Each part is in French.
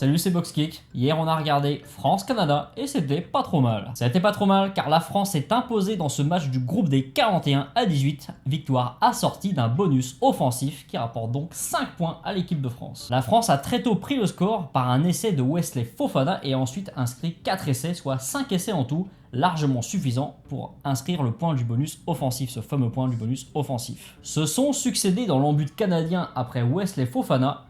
Salut, c'est Boxkick. Hier on a regardé France-Canada et c'était pas trop mal. C'était pas trop mal car la France s'est imposée dans ce match du groupe des 41-18, victoire assortie d'un bonus offensif qui rapporte donc 5 points à l'équipe de France. La France a très tôt pris le score par un essai de Wesley Fofana et a ensuite inscrit 4 essais, soit 5 essais en tout, largement suffisant pour inscrire le point du bonus offensif, ce fameux point du bonus offensif. Se sont succédés dans l'embut canadien après Wesley Fofana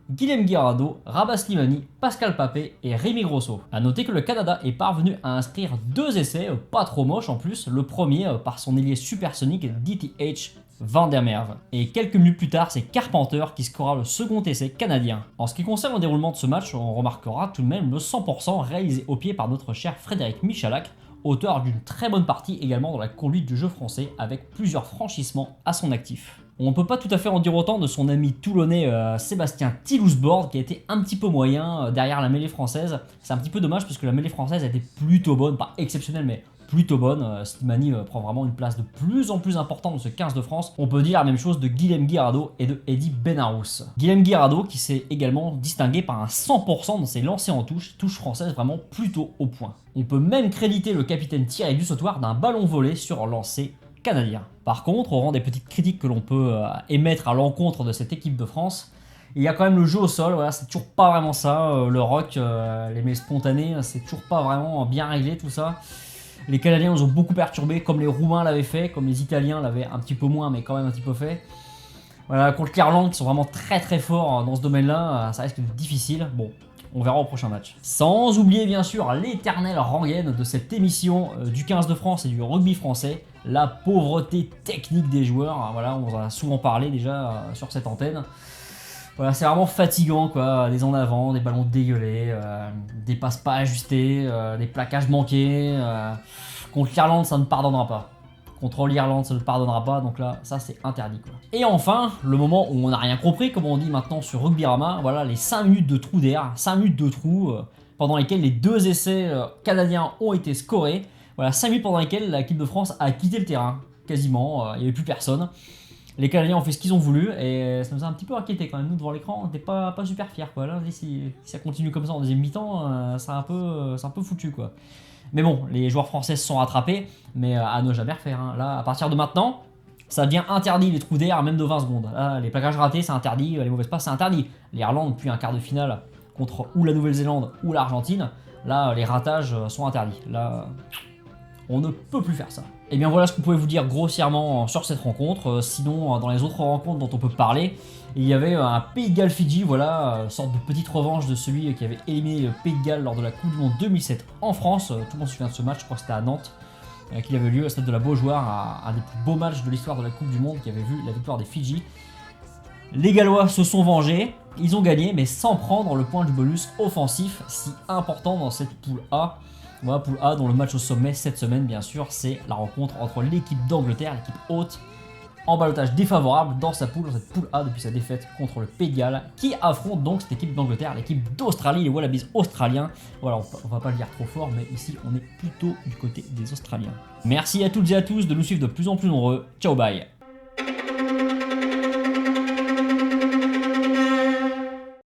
Guillem Guirado, Rabah Slimani, Pascal Papé et Rémi Grosso. A noter que le Canada est parvenu à inscrire 2 essais, pas trop moches en plus, le premier par son ailier supersonique DTH Van der Merwe. Et quelques minutes plus tard, c'est Carpenter qui scorera le second essai canadien. En ce qui concerne le déroulement de ce match, on remarquera tout de même le 100% réalisé au pied par notre cher Frédéric Michalak, auteur d'une très bonne partie également dans la conduite du jeu français avec plusieurs franchissements à son actif. On ne peut pas tout à fait en dire autant de son ami toulonnais Sébastien Tillousbord qui a été un petit peu moyen derrière la mêlée française. C'est un petit peu dommage parce que la mêlée française a été plutôt bonne, pas exceptionnelle mais plutôt bonne. Slimani prend vraiment une place de plus en plus importante dans ce 15 de France. On peut dire la même chose de Guillem Guirado et de Eddy Benarous. Guillem Guirado qui s'est également distingué par un 100% dans ses lancers en touche française vraiment plutôt au point. On peut même créditer le capitaine Thierry Dussautoir d'un ballon volé sur lancer canadien. Par contre, au rang des petites critiques que l'on peut émettre à l'encontre de cette équipe de France, il y a quand même le jeu au sol, voilà, c'est toujours pas vraiment ça, le rock, les mêlées spontanées, c'est toujours pas vraiment bien réglé tout ça. Les Canadiens nous ont beaucoup perturbés, comme les Roumains l'avaient fait, comme les Italiens l'avaient un petit peu moins, mais quand même un petit peu fait. Voilà, contre l'Irlande, qui sont vraiment très forts dans ce domaine-là, ça risque d'être difficile. Bon, on verra au prochain match. Sans oublier bien sûr l'éternelle rengaine de cette émission du 15 de France et du rugby français, la pauvreté technique des joueurs. Voilà, on en a souvent parlé déjà sur cette antenne. Voilà, c'est vraiment fatigant quoi, des en avant, des ballons dégueulés, des passes pas ajustées, des plaquages manqués. Contre l'Irlande, ça ne pardonnera pas. Contre l'Irlande, ça ne pardonnera pas, donc là, ça c'est interdit quoi. Et enfin, le moment où on n'a rien compris, comme on dit maintenant sur Rugbyrama, voilà les 5 minutes de trou d'air, 5 minutes de trou pendant lesquelles les 2 essais canadiens ont été scorés. Voilà, 5 minutes pendant lesquelles l'équipe de France a quitté le terrain, quasiment, il n'y avait plus personne. Les Canadiens ont fait ce qu'ils ont voulu et ça nous a un petit peu inquiété quand même. Nous devant l'écran, on n'était pas super fiers quoi. Là, si ça continue comme ça en deuxième mi-temps, c'est un peu foutu quoi. Mais bon, les joueurs français se sont rattrapés, mais à ne jamais refaire. Hein. Là, à partir de maintenant, ça devient interdit les trous d'air même de 20 secondes. Là, les plaquages ratés, c'est interdit, les mauvaises passes, c'est interdit. L'Irlande, puis un quart de finale contre ou la Nouvelle-Zélande ou l'Argentine, là, les ratages sont interdits. Là, on ne peut plus faire ça. Et bien voilà ce qu'on pouvait vous dire grossièrement sur cette rencontre. Sinon, dans les autres rencontres dont on peut parler, il y avait un Pays de Galles-Fidji, voilà, sorte de petite revanche de celui qui avait éliminé le Pays de Galles lors de la Coupe du Monde 2007 en France. Tout le monde se souvient de ce match, je crois que c'était à Nantes, qu'il avait lieu au stade de la Beaujoire, un des plus beaux matchs de l'histoire de la Coupe du Monde, qui avait vu la victoire des Fidji. Les Gallois se sont vengés, ils ont gagné, mais sans prendre le point du bonus offensif si important dans cette poule A. Voilà, poule A dont le match au sommet cette semaine, bien sûr, c'est la rencontre entre l'équipe d'Angleterre, l'équipe haute, en ballottage défavorable dans sa poule, dans cette poule A depuis sa défaite contre le Pays de Galles, qui affronte donc cette équipe d'Angleterre, l'équipe d'Australie, les Wallabies australiens. Voilà, on va pas le dire trop fort, mais ici on est plutôt du côté des Australiens. Merci à toutes et à tous de nous suivre de plus en plus nombreux. Ciao, bye.